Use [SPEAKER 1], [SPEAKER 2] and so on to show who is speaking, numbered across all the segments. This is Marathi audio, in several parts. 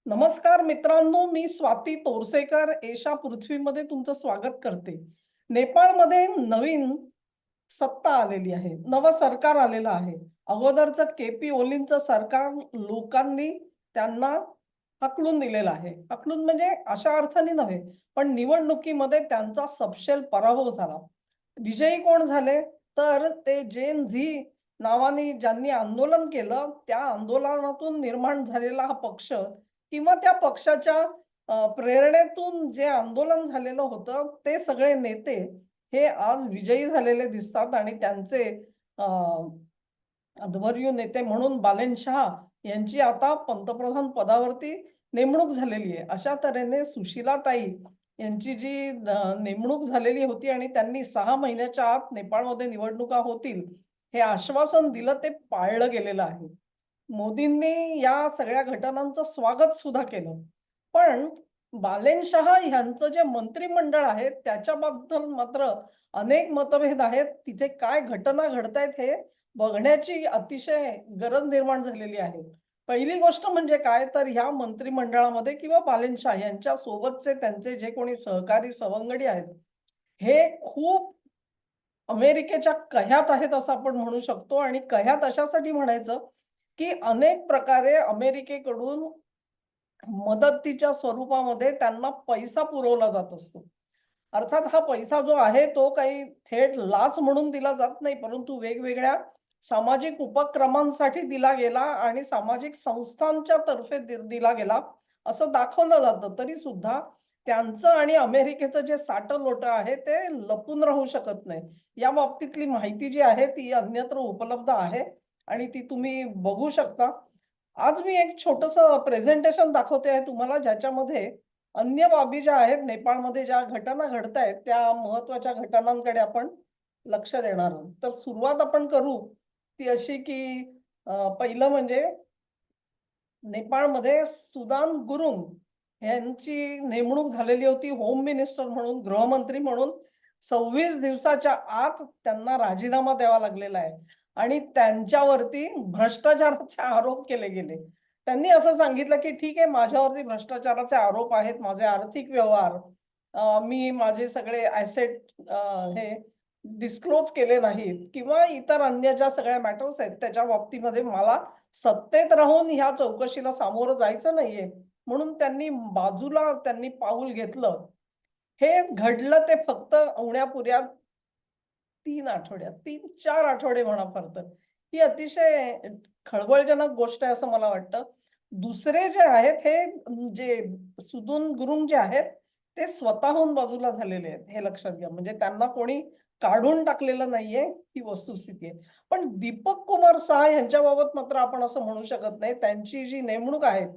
[SPEAKER 1] नमस्कार मित्रांनो, मी स्वाती तोरसेकर एशा पृथ्वीमध्ये तुमचं स्वागत करते. नेपाळमध्ये नवीन सत्ता आलेली आहे. नवं सरकार आलेलं आहे. अगोदरचं के.पी. ओलींचं सरकार लोकांनी त्यांना हाकलून दिलेलं आहे. हाकलून म्हणजे अशा अर्थाने नव्हे, पण निवडणुकीमध्ये त्यांचा सपशेल पराभव झाला. विजयी कोण झाले? तर ते जेन झी नावाने ज्यांनी आंदोलन केलं, त्या आंदोलनातून निर्माण झालेला हा पक्ष किंवा त्या पक्षाच्या प्रेरणेतून जे आंदोलन झालेलं होतं, ते सगळे नेते हे आज विजयी झालेले दिसतात आणि त्यांचे अ, अध्वर्यू नेते म्हणून बालेन शहा यांची आता पंतप्रधान पदावरती नेमणूक झालेली आहे. अशा तऱ्हेने सुशीलाताई यांची जी नेमणूक झालेली होती आणि त्यांनी 6 महिन्याच्या आत नेपाळमध्ये निवडणुका होतील, हे आश्वासन दिलं ते पाळलं गेलेलं आहे. मोदींनी या सगळ्या घटनांचं स्वागत सुद्धा केलं. पण बालेन शहा ह्यांचं जे मंत्रिमंडळ आहे त्याच्याबद्दल मात्र अनेक मतभेद आहेत. तिथे काय घटना घडतायत हे बघण्याची अतिशय गरज निर्माण झालेली आहे. पहिली गोष्ट म्हणजे काय तर ह्या मंत्रिमंडळामध्ये किंवा बालेन शहा यांच्या सोबतचे त्यांचे जे कोणी सहकारी सवंगडी आहेत, हे खूप अमेरिकेच्या कह्यात आहेत असं आपण म्हणू शकतो आणि कह्यात अशासाठी म्हणायचं, की अनेक प्रकारे अमेरिकेकडून मदतीच्या स्वरूपामध्ये त्यांना पैसा पुरवला जात असतो. अर्थात हा पैसा जो आहे तो काही थेट लाच म्हणून दिला जात नाही, परंतु वेगवेगळ्या सामाजिक उपक्रमांसाठी दिला गेला आणि सामाजिक संस्थांच्या तर्फे दिला गेला असं दाखवलं जातं. तरी सुद्धा त्यांचं आणि अमेरिकेचं जे साटं-लोटं आहे ते लपून राहू शकत नाही. या बाबतीतली माहिती जी आहे ती अन्यत्र उपलब्ध आहे आणि ती तुम्ही बघू शकता. आज मी एक छोटंसं प्रेझेंटेशन दाखवते आहे तुम्हाला, ज्याच्यामध्ये अन्य बाबी ज्या आहेत नेपाळमध्ये ज्या घटना घडतायत, त्या महत्त्वाच्या घटनांकडे आपण लक्ष देणार आहोत. तर सुरुवात आपण करू ती अशी, की पहिलं म्हणजे नेपाळमध्ये सुदान गुरुंग यांची नेमणूक झालेली होती होम मिनिस्टर म्हणून, गृहमंत्री म्हणून. 26 दिवसाच्या आत त्यांना राजीनामा द्यावा लागलेला आहे आणि त्यांच्यावरती भ्रष्टाचाराचे आरोप केले गेले. त्यांनी असं सांगितलं, की ठीक आहे माझ्यावरती भ्रष्टाचाराचे आरोप आहेत, माझे आर्थिक व्यवहार, मी माझे सगळे ॲसेट हे डिस्क्लोज केले नाहीत किंवा इतर अन्य ज्या सगळ्या मॅटर्स आहेत त्याच्या बाबतीमध्ये मला सत्तेत राहून ह्या चौकशीला सामोरं जायचं नाहीये. म्हणून त्यांनी पाऊल घेतलं. हे घडलं ते फक्त उण्यापुऱ्या 3 आठवड्यात, 3-4 आठवडे म्हणा फार तर. ही अतिशय खळबळजनक गोष्ट आहे असं मला वाटतं. दुसरे जे आहेत हे जे सुदून गुरुंग जे आहेत, ते स्वतःहून बाजूला झालेले आहेत, हे लक्षात घ्या. म्हणजे त्यांना कोणी काढून टाकलेलं नाहीये, ही वस्तुस्थिती आहे. पण दीपक कुमार सहा यांच्याबाबत मात्र आपण असं म्हणू शकत नाही. त्यांची जी नेमणूक आहे,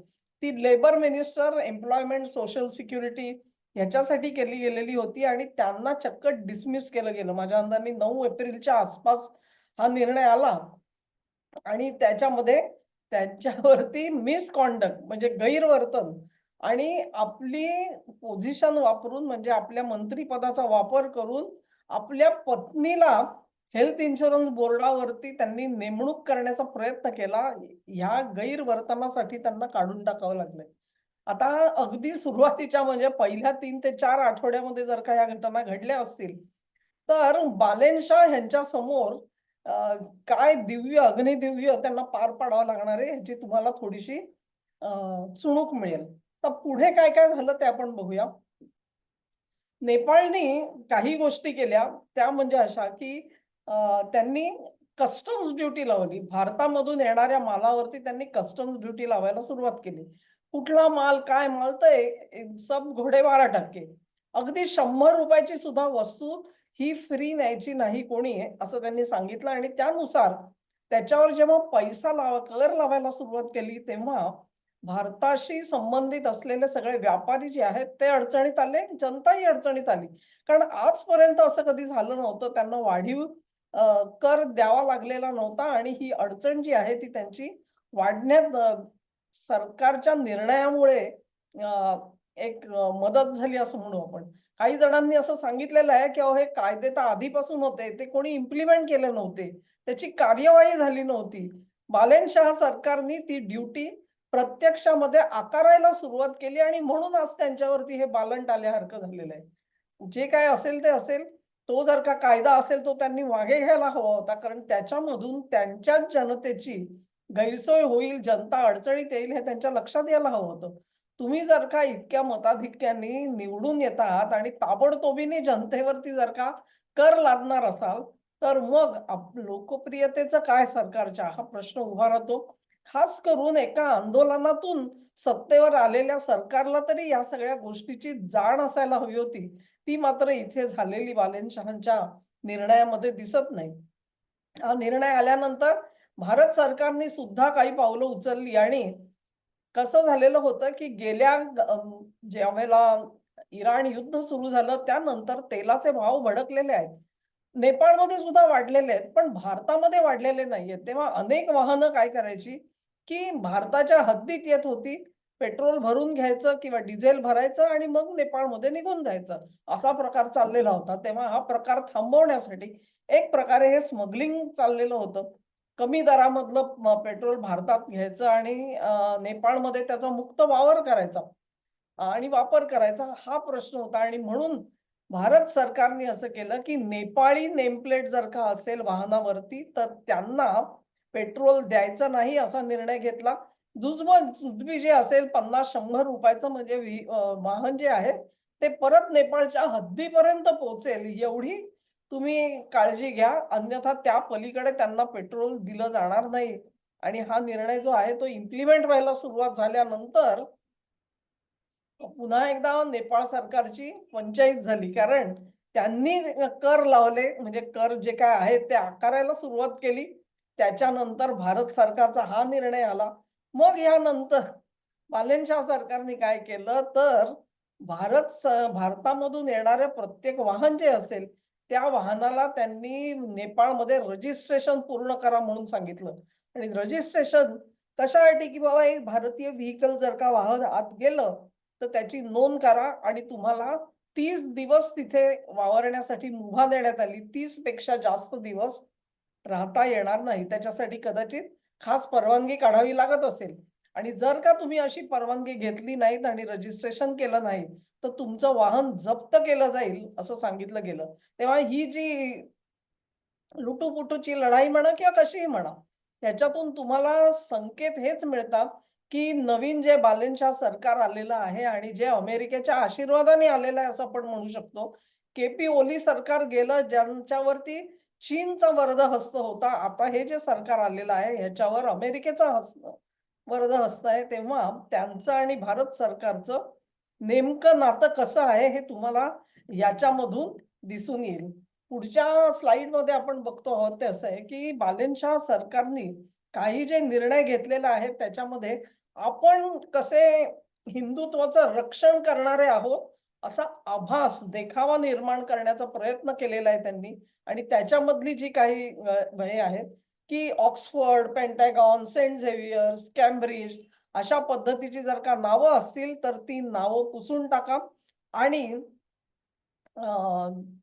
[SPEAKER 1] ती labour minister, employment, social security ह्याच्यासाठी केली गेलेली होती आणि त्यांना चक्क डिसमिस केलं गेलं. माझ्या अंदाजाने 9 एप्रिलच्या आसपास हा निर्णय आला आणि त्याच्यामध्ये त्यांच्यावरती मिसकॉन्डक्ट म्हणजे गैरवर्तन आणि आपली पोझिशन वापरून म्हणजे आपल्या मंत्रिपदाचा वापर करून आपल्या पत्नीला हेल्थ इन्शुरन्स बोर्डावरती त्यांनी नेमणूक करण्याचा प्रयत्न केला. ह्या गैरवर्तनासाठी त्यांना काढून टाकावं लागलंय. आता अगदी सुरुवातीच्या म्हणजे पहिल्या 3 ते 4 आठवड्यामध्ये जर का या घटना घडल्या असतील, तर बालेनशाह ह्यांच्या समोर अ, काय दिव्य, अग्निदिव्य त्यांना पार पाडावं लागणार आहे ह्याची तुम्हाला थोडीशी अ, चुणूक मिळेल. तर पुढे काय-काय झालं ते आपण बघूया. नेपाळने काही गोष्टी केल्या त्या म्हणजे अशा, की त्यांनी कस्टम्स ड्युटी लावली. भारतामधून येणाऱ्या मालावरती त्यांनी कस्टम्स ड्युटी लावायला सुरुवात केली. कुठला माल, काय माल तर सब घोडे 12% अगदी ₹100 ची सुद्धा वस्तू ही फ्री न्यायची नाही कोणी असं त्यांनी सांगितलं आणि त्यानुसार त्याच्यावर जेव्हा कर लावायला सुरुवात केली, तेव्हा भारताशी संबंधित असलेले सगळे व्यापारी जे आहेत ते अडचणीत आले, जनताही अडचणीत आली. कारण आजपर्यंत असं कधी झालं नव्हतं. त्यांना वाढीव कर द्यावा लागलेला नव्हता आणि ही अडचण जी आहे ती त्यांची वाढण्यात सरकारच्या निर्णयामुळे एक मदत झाली असं म्हणू आपण. काही जणांनी असं सांगितलेलं आहे, की अहो हे कायदे तर आधीपासून होते. ते कोणी इम्प्लिमेंट केले नव्हते. त्याची कार्यवाही झाली नव्हती. बालेनशाह सरकारनी ती ड्युटी प्रत्यक्षामध्ये आकारायला सुरुवात केली आणि म्हणून आज त्यांच्यावरती हे बालंट आल्यासारखं झालेलं आहे. जे काय असेल ते असेल. तो जर का कायदा असेल तो त्यांनी मागे घ्यायला हवा होता. कारण त्याच्यामधून त्यांच्याच जनतेची गैरसोय होईल, जनता अडचणीत येईल हे त्यांच्या लक्षात यायला हवं होतं. तुम्ही जर का इतक्या मताधिक्याने निवडून येतात आणि ताबडतोबीने जनतेवरती जर का कर लादणार असाल, तर मग लोकप्रियतेचं काय सरकारच्या हा प्रश्न उभा राहतो. खास करून एका आंदोलनातून सत्तेवर आलेल्या सरकारला तरी या सगळ्या गोष्टीची जाण असायला हवी होती. ती मात्र इथे झालेली बालेनशहांच्या निर्णयामध्ये दिसत नाही. हा निर्णय आल्यानंतर भारत सरकारने सुद्धा काही पावलं उचलली आणि कसं झालेलं होतं, की ज्यावेळेला इराण युद्ध सुरू झालं त्यानंतर तेलाचे भाव भडकलेले आहेत. नेपाळमध्ये सुद्धा वाढलेले आहेत, पण भारतामध्ये वाढलेले नाहीयेत. तेव्हा अनेक वाहनं काय करायची, की भारताच्या हद्दीत येत होती. पेट्रोल भरून घ्यायचं किंवा डिझेल भरायचं आणि मग नेपाळमध्ये निघून जायचं. असा प्रकार चाललेला होता. तेव्हा हा प्रकार थांबवण्यासाठी एक प्रकारे हे स्मगलिंग चाललेलं होतं. कमी दरामधलं पेट्रोल भारतात घ्यायचं आणि नेपाळमध्ये त्याचा मुक्त वावर करायचा आणि वापर करायचा हा प्रश्न होता आणि म्हणून भारत सरकारने असं केलं, की नेपाळी नेमप्लेट जर का असेल वाहनावरती, तर त्यांना पेट्रोल द्यायचं नाही असा निर्णय घेतला. जुजबी जे असेल ₹50-100 म्हणजे वाहन जे आहे, ते परत नेपाळच्या हद्दीपर्यंत पोहोचेल एवढी तुम्ही काळजी घ्या. अन्यथा त्या पलीकडे त्यांना पेट्रोल दिलं जाणार नाही. आणि हा निर्णय जो आहे तो इम्प्लिमेंट व्हायला सुरुवात झाल्यानंतर पुन्हा एकदा नेपाळ सरकारची पंचाईत झाली. कारण त्यांनी कर लावले म्हणजे कर जे काय आहे ते आकारायला सुरुवात केली. त्याच्यानंतर भारत सरकारचा हा निर्णय आला. मग यानंतर मालेनशाह सरकारने काय केलं तर भारतामधून येणारं प्रत्येक वाहन जे असेल, त्या वाहनाला त्यांनी नेपाळमध्ये रजिस्ट्रेशन पूर्ण करा म्हणून सांगितलं. आणि रजिस्ट्रेशन कशासाठी की बाबा एक भारतीय व्हेइकल जर का वाहन आत गेलं तर त्याची नोंद करा आणि तुम्हाला 30 दिवस तिथे वावरण्यासाठी मुभा देण्यात आली. 30 पेक्षा जास्त दिवस राहता येणार नाही. त्याच्यासाठी कदाचित खास परवानगी काढावी लागत असेल आणि जर का तुम्ही अशी परवानगी घेतली नाहीत आणि रजिस्ट्रेशन केलं नाही, तर तुमचं वाहन जप्त केलं जाईल असं सांगितलं गेलं. तेव्हा ही जी लुटूपुटूची लढाई म्हणा किंवा कशीही म्हणा, त्याच्यातून तुम्हाला संकेत हेच मिळतात, की नवीन जे बालेनशाह सरकार आलेलं आहे आणि जे अमेरिकेच्या आशीर्वादाने आलेलं आहे असं आपण म्हणू शकतो. के-पी ओली सरकार गेलं ज्यांच्यावरती चीनचा वरदहस्त होता. आता हे जे सरकार आलेलं आहे ह्याच्यावर अमेरिकेचा वरदहस्त आहे. तेव्हा त्यांचं आणि भारत सरकारचं नेमकं नातं कसं आहे हे तुम्हाला याच्यामधून दिसून येईल. पुढच्या स्लाइडमध्ये आपण बघतो आहोत ते असं आहे, की बालेनशाह सरकारनी काही जे निर्णय घेतलेले आहेत त्याच्यामध्ये आपण कसे हिंदुत्वाचं रक्षण करणारे आहोत, असा आभास, देखावा निर्माण करण्याचा प्रयत्न केलेला आहे त्यांनी आणि त्याच्यामधली जी काही हे आहेत, की Oxford, Pentagon, Saint Xavier's, Cambridge अशा पद्धतीची जर का नावं असतील, तर ती नावं पुसून टाका आणि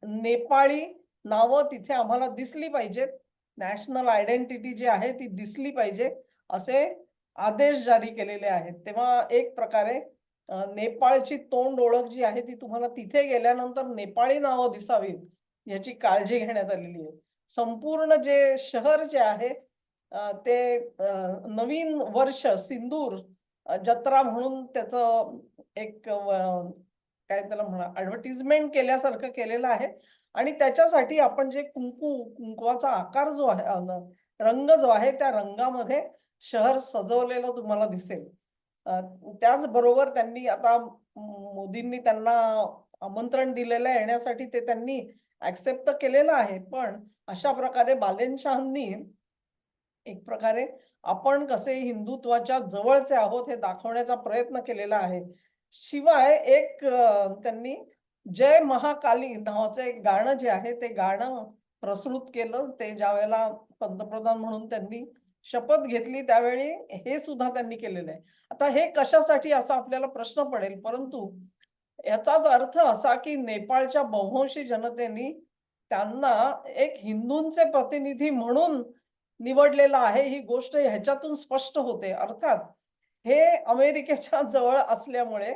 [SPEAKER 1] नेपाळी नावं तिथे आम्हाला दिसली पाहिजेत. नॅशनल आयडेंटिटी जी आहे ती दिसली पाहिजे, असे आदेश जारी केलेले आहेत. तेव्हा एक प्रकारे नेपाळची तोंड ओळख जी आहे ती तुम्हाला तिथे गेल्यानंतर नेपाळी नावं दिसावीत, याची काळजी घेण्यात आलेली आहे. संपूर्ण जे शहर जे आहे ते नवीन वर्ष सिंदूर जत्रा म्हणून त्याचं एक काय त्याला म्हणा ॲडव्हर्टाइजमेंट केल्यासारखं केलेलं आहे आणि त्याच्यासाठी आपण जे कुंकवाचा आकार जो आहे रंग जो आहे त्या रंगामध्ये शहर सजवलेलं तुम्हाला दिसेल. त्याचबरोबर त्यांनी आता मोदींनी त्यांना आमंत्रण दिलेलं आहे येण्यासाठी ते त्यांनी ॲक्सेप्ट तर केलेलं आहे. पण अशा प्रकारे बालेनशहांनी एक प्रकारे आपण कसे हिंदुत्वाच्या जवळचे आहोत हे दाखवण्याचा प्रयत्न केलेला आहे. शिवाय एक त्यांनी जय महाकाली नावाचं एक गाणं जे आहे ते गाणं प्रस्तुत केलं. ते ज्यावेळेला पंतप्रधान म्हणून त्यांनी शपथ घेतली त्यावेळी हे सुद्धा त्यांनी केलेलं आहे. आता हे कशासाठी असा आपल्याला प्रश्न पडेल, परंतु याचाच अर्थ असा की नेपाळच्या बहुतांशी जनतेने त्यांना एक हिंदूंचे प्रतिनिधी म्हणून निवडलेलं आहे ही गोष्ट ह्याच्यातून स्पष्ट होते. अर्थात हे अमेरिकेच्या जवळ असल्यामुळे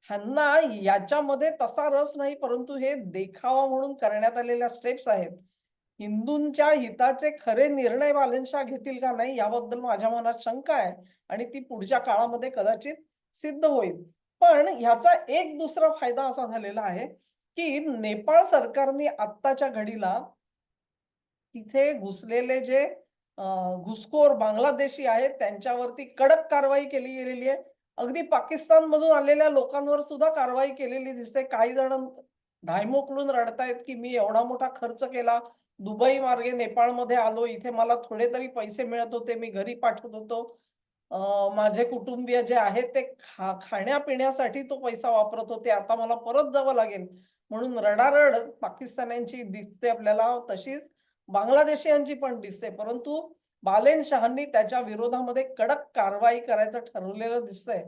[SPEAKER 1] ह्यांना याच्यामध्ये तसा रस नाही, परंतु हे देखावा म्हणून करण्यात आलेल्या स्टेप्स आहेत. हिंदूंच्या हिताचे खरे निर्णय बालेनशाह घेतील का नाही याबद्दल माझ्या मनात शंका आहे आणि ती पुढच्या काळामध्ये कदाचित सिद्ध होईल. पण ह्याचा एक दुसरा फायदा असा झालेला आहे, की नेपाळ सरकारने आत्ताच्या घडीला तिथे घुसलेले जे घुसखोर बांगलादेशी आहेत त्यांच्यावरती कडक कारवाई केली गेलेली आहे. अगदी पाकिस्तानमधून आलेल्या लोकांवर सुद्धा कारवाई केलेली दिसते. काही जण ढायमोकलून रडतायत, की मी एवढा मोठा खर्च केला, दुबई मार्गे नेपाळमध्ये आलो, इथे मला थोडे तरी पैसे मिळत होते, मी घरी पाठवत होतो. माझे कुटुंबीय जे आहेत ते खाण्यापिण्यासाठी तो पैसा वापरत होते. आता मला परत जावं लागेल. म्हणून रडारड पाकिस्तान्यांची दिसते आपल्याला, तशीच बांगलादेशीयांची पण दिसते. परंतु बालेनशहांनी त्याच्या विरोधामध्ये कडक कारवाई करायचं ठरवलेलं दिसतंय.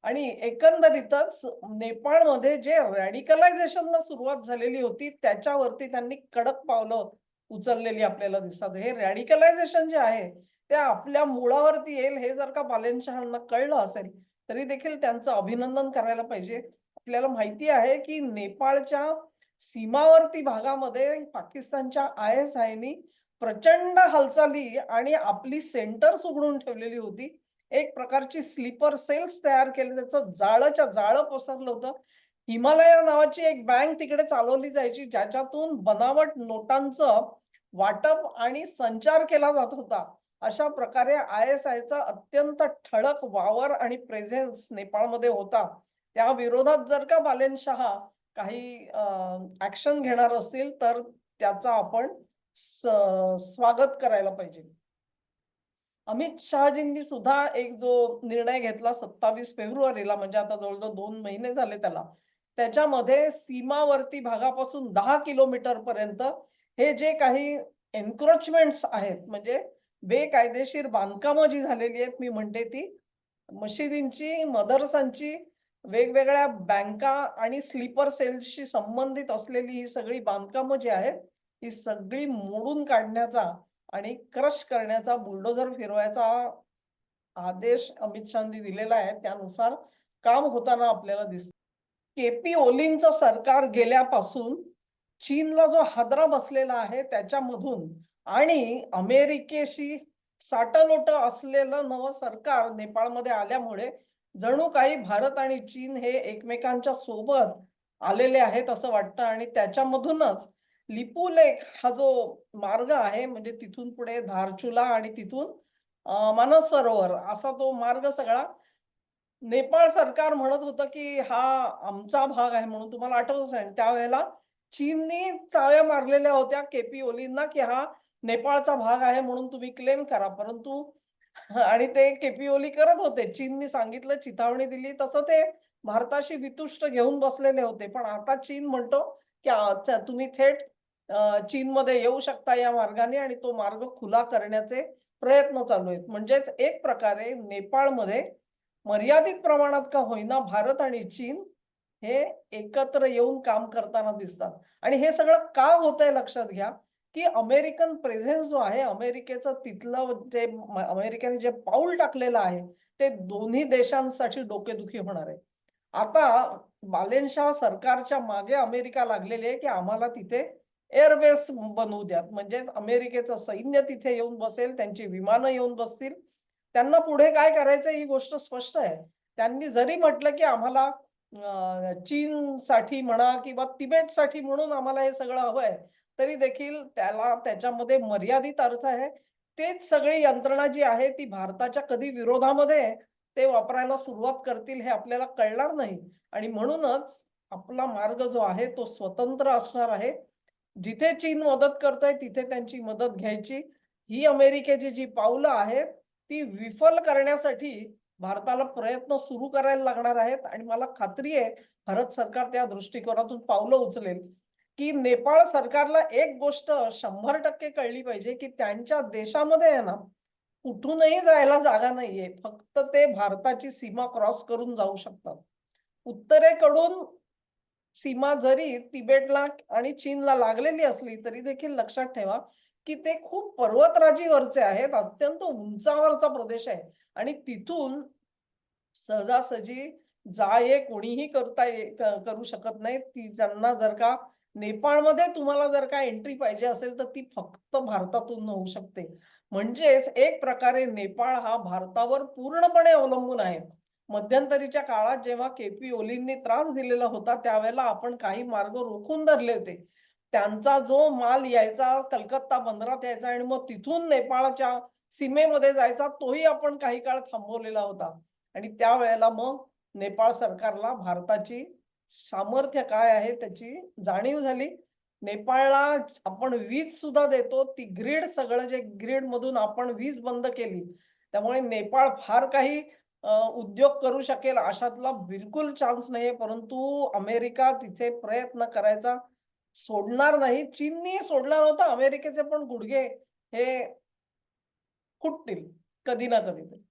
[SPEAKER 1] आणि एकंदरीतच नेपाळमध्ये जे रॅडिकलायझेशनला सुरुवात झालेली होती, त्याच्यावरती त्यांनी कडक पावलं उचललेली आपल्याला दिसतात. हे रॅडिकलायझेशन जे आहे, ते आपल्या मुळावरती येईल हे जर का बालेनशहांना कळलं असेल, तरी देखील त्यांचं अभिनंदन करायला पाहिजे. आपल्याला माहिती आहे, की नेपाळच्या सीमावर्ती भागामध्ये पाकिस्तानच्या ISIनी प्रचंड हालचाली आणि आपली सेंटर्स उघडून ठेवलेली होती. एक प्रकारची स्लीपर सेल्स तयार केले, त्याचं जाळंच्या जाळं पसरलं होतं. हिमालया नावाची एक बँक तिकडे चालवली जायची, ज्याच्यातून बनावट नोटांचं वाटप आणि संचार केला जात होता. अशा प्रकारे ISIचा अत्यंत ठळक वावर आणि प्रेझेन्स नेपाळमध्ये होता. त्या विरोधात जर का बालेनशहा काही ॲक्शन घेणार असतील, तर त्याचा आपण स्वागत करायला पाहिजे. अमित शहाजींनी सुद्धा एक जो निर्णय घेतला 27 फेब्रुवारीला, म्हणजे आता जवळजवळ 2 महिने झाले त्याला. त्याच्यामध्ये सीमावर्ती भागापासून 10 किलोमीटर पर्यंत हे जे काही एन्क्रोचमेंट्स आहेत, म्हणजे बेकायदेशीर बांधकामं जी झालेली आहेत, मी म्हणते ती मशिदींची, मदरसांची, वेगवेगळ्या बँका आणि स्लीपर सेल्सशी संबंधित असलेली ही सगळी बांधकामं जी आहेत, ही सगळी मोडून काढण्याचा आणि क्रश करण्याचा, बुलडोझर फिरवायचा आदेश अमित शहानी दिलेला आहे. त्यानुसार काम होताना आपल्याला दिसतं. केपी ओलींचं सरकार गेल्यापासून चीनला जो हादरा बसलेला आहे त्याच्यामधून आणि अमेरिकेशी साटलोटं असलेलं नवं सरकार नेपाळमध्ये आल्यामुळे जणू काही भारत आणि चीन हे एकमेकांच्या सोबत आलेले आहेत असं वाटतं आणि त्याच्यामधूनच लिपुलेख हा जो मार्ग आहे, म्हणजे तिथून पुढे धारचुला आणि तिथून मानस सरोवर असा तो मार्ग सगळा नेपाळ सरकार म्हणत होतं, की हा आमचा भाग आहे म्हणून. तुम्हाला आठवत असेल त्यावेळेला चीननी चाव्या मारलेल्या होत्या केपी ओलींना, की हा नेपाळचा भाग आहे म्हणून तुम्ही क्लेम करा. परंतु आणि ते केपी ओली करत होते. चीननी सांगितलं, चिथावणी दिली तसं ते भारताशी वितुष्ट घेऊन बसलेले होते. पण आता चीन म्हणतो, की तुम्ही थेट चीनमध्ये येऊ शकता या मार्गाने आणि तो मार्ग खुला करण्याचे प्रयत्न चालू आहेत. म्हणजेच एक प्रकारे नेपाळमध्ये मर्यादित प्रमाणात का होईना भारत आणि चीन हे एकत्र येऊन काम करताना दिसतात. आणि हे सगळं का होतंय लक्षात घ्या, की अमेरिकन प्रेझेन्स जो आहे, अमेरिकेचं तिथलं जे अमेरिकेने जे पाऊल टाकलेलं आहे, ते दोन्ही देशांसाठी डोकेदुखी होणार आहे. आता बालेनशाह सरकारच्या मागे अमेरिका लागलेली आहे, की आम्हाला तिथे एअरबेस बनवू द्या. म्हणजेच अमेरिकेचं सैन्य तिथे येऊन बसेल, त्यांची विमानं येऊन बसतील. त्यांना पुढे काय करायचं ही गोष्ट स्पष्ट आहे. त्यांनी जरी म्हटलं, की आम्हाला चीनसाठी म्हणा किंवा तिबेटसाठी म्हणून आम्हाला हे सगळं हवंय, तरी देखील त्याला त्याच्यामध्ये मर्यादित अर्थ आहे. तेच सगळी यंत्रणा जी आहे ती भारताच्या कधी विरोधामध्ये ते वापरायला सुरुवात करतील हे आपल्याला कळणार नाही आणि म्हणूनच आपला मार्ग जो आहे तो स्वतंत्र असणार आहे. जिथे चीन मदत करतोय तिथे त्यांची मदत घ्यायची. ही अमेरिकेची जी पावलं आहेत, ती विफल करण्यासाठी भारताला प्रयत्न सुरू करायला लागणार आहेत आणि मला खात्री आहे, भारत सरकार त्या दृष्टिकोनातून पावलं उचलेल, की नेपाळ सरकारला एक गोष्ट 100% कळली पाहिजे, की त्यांच्या देशामध्ये आहे ना, कुठूनही जायला जागा नाहीये. फक्त ते भारताची सीमा क्रॉस करून जाऊ शकतात. उत्तरेकडून सीमा जरी तिबेटला आणि चीनला लागलेली असली, तरी देखील लक्षात ठेवा, की ते खूप पर्वतराजीवरचे आहेत. अत्यंत उंचावरचा प्रदेश आहे आणि तिथून सहजासहजी जा ये कोणीही करू शकत नाही. त्यांना जर का नेपाळमध्ये तुम्हाला जर का एंट्री पाहिजे असेल, तर ती फक्त भारतातून होऊ शकते. म्हणजेच एक प्रकारे नेपाळ हा भारतावर पूर्णपणे अवलंबून आहे. मध्यंतरीच्या काळात जेव्हा के.पी. ओलींनी त्रास दिलेला होता, त्यावेळेला आपण काही मार्ग रोखून धरले होते. त्यांचा जो माल यायचा कलकत्ता बंदरात यायचा आणि मग तिथून नेपाळच्या सीमेमध्ये जायचा तोही आपण काही काळ थांबवलेला होता. आणि त्यावेळेला मग नेपाळ सरकारला भारताची सामर्थ्य काय आहे त्याची जाणीव झाली. नेपाळला आपण वीज सुद्धा देतो. ती ग्रिड सगळं जे ग्रिडमधून आपण वीज बंद केली. त्यामुळे नेपाळ फार काही उद्योग करू शकेल अशातला बिलकुल चान्स नाहीये. परंतु अमेरिका तिथे प्रयत्न करायचा सोडणार नाही. चीननी सोडला नव्हता. अमेरिकेचे पण गुडघे हे फुटतील कधी ना कधीतरी.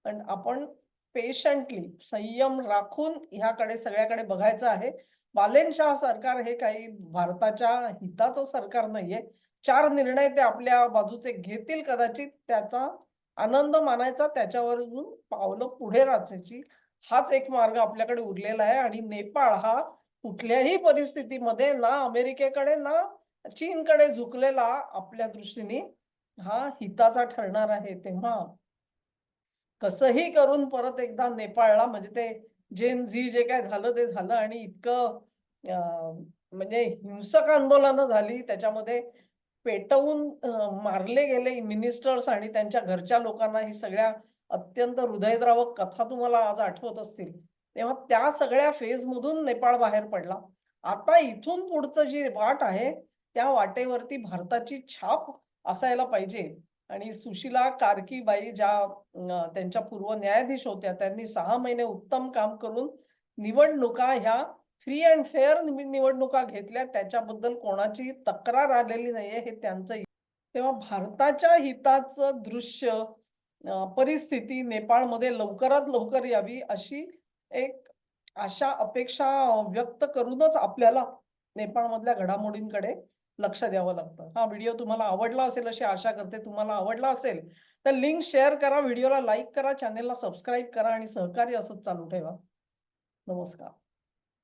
[SPEAKER 1] पण आपण पेशंटली संयम राखून ह्याकडे सगळ्याकडे बघायचं आहे. बालेनशाह सरकार हे काही भारताच्या हिताचं सरकार नाहीये. 4 निर्णय ते आपल्या बाजूचे घेतील कदाचित त्याचा आनंद मानायचा, त्याच्यावरून पावलं पुढे रचायची. हाच एक मार्ग आपल्याकडे उरलेला आहे आणि नेपाळ हा कुठल्याही परिस्थितीमध्ये ना अमेरिकेकडे ना चीनकडे झुकलेला आपल्या दृष्टीने हा हिताचा ठरणार आहे. तेव्हा कसंही करून परत एकदा नेपाळला म्हणजे ते जेन झी जे काय झालं ते झालं आणि इतकं म्हणजे हिंसक आंदोलनं झाली. त्याच्यामध्ये पेटवून मारले गेले मिनिस्टर्स आणि त्यांच्या घरच्या लोकांना. ही सगळ्या अत्यंत हृदयद्रावक कथा तुम्हाला आज आठवत असतील. तेव्हा त्या सगळ्या फेजमधून नेपाळ बाहेर पडला. आता इथून पुढचं जी वाट आहे, त्या वाटेवरती भारताची छाप असायला पाहिजे. आणि सुशीला कार्कीबाई ज्या त्यांच्या पूर्व न्यायाधीश होत्या, त्यांनी 6 महिने उत्तम काम करून निवडणुका ह्या फ्री अँड फेअर निवडणुका घेतल्या. त्याच्याबद्दल कोणाची तक्रार आलेली नाहीये. हे त्यांचं तेव्हा भारताच्या हिताचं दृश्य परिस्थिती नेपाळमध्ये लवकरात लवकर यावी अशी एक आशा, अपेक्षा व्यक्त करूनच आपल्याला नेपाळमधल्या घडामोडींकडे लक्ष द्यावं लागतं. हा व्हिडिओ तुम्हाला आवडला असेल अशी आशा करते. तुम्हाला आवडला असेल तर लिंक शेअर करा, व्हिडिओला लाईक करा, चॅनेलला सबस्क्राईब करा आणि सहकार्य असंच चालू ठेवा. नमस्कार.